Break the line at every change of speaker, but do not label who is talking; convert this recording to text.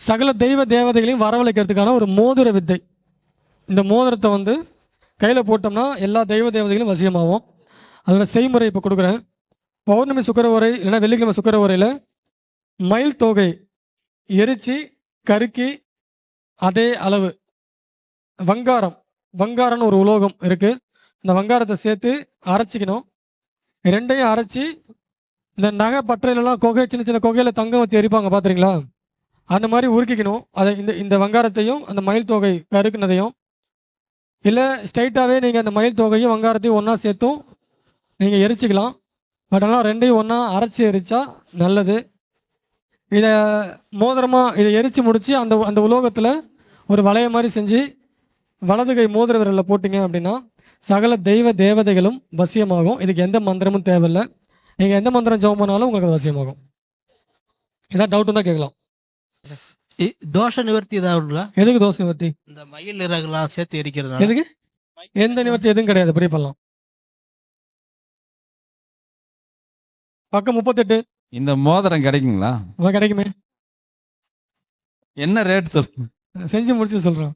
சகல தெய்வ தேவதைகளையும் வரவழைக்கிறதுக்கான ஒரு மோதிர வித்தை. இந்த மோதிரத்தை வந்து கையில் போட்டோம்னா எல்லா தெய்வ தேவதைகளும் வசியமாகும். அதோட செய்முறை இப்போ கொடுக்குறேன். பௌர்ணமி சுக்கர உரை இல்லைன்னா வெள்ளிக்கிழமை சுக்கர உரையில் மயில் தொகை எரிச்சு கருக்கி அதே அளவு வங்காரம்னு ஒரு உலோகம் இருக்குது, இந்த வங்காரத்தை சேர்த்து அரைச்சிக்கணும். ரெண்டையும் அரைச்சி இந்த நகை பற்றையிலலாம் சின்ன சின்ன கொகையில் தங்கம் வச்சு எரிப்பாங்க பார்த்துறீங்களா, அந்த மாதிரி உருக்கிக்கணும். அதை இந்த வங்காரத்தையும் அந்த மயில் தொகை கருக்குனதையும், இல்லை ஸ்ட்ரைட்டாகவே நீங்கள் அந்த மயில் தொகையும் வங்காரத்தையும் ஒன்றா சேர்த்தும் நீங்கள் எரிச்சிக்கலாம். பட் ஆனால் ரெண்டையும் ஒன்றா அரைச்சி எரித்தா நல்லது. இதை மோதிரமாக இதை எரித்து முடித்து அந்த உலோகத்தில் ஒரு வளைய மாதிரி செஞ்சு வலது கை மோதிர விரலில் போட்டிங்க அப்படின்னா சகல தெய்வ தேவதைகளும் வசியமாகும். இதுக்கு எந்த மந்திரமும் தேவையில்லை. நீங்கள் எந்த மந்திரம் ஜெபம் பண்ணாலும் உங்களுக்கு அது வசியமாகும். ஏதாவது டவுட் தான் கேட்கலாம்.
தோஷ நிவர்த்தி ஏதாவது?
எதுக்கு தோஷ நிவர்த்தி?
இந்த மயில் இறகுலாம் சேர்த்து எரிக்கிறது
எதுக்கு? எந்த நிவர்த்தி எதுவும் கிடையாது. இப்படி பண்ணலாம். பக்கம் 38.
இந்த மோதிரம் கிடைக்குங்களா?
கிடைக்குமே.
என்ன ரேட் சொல்லுங்க,
செஞ்சு முடிச்சு சொல்றேன்.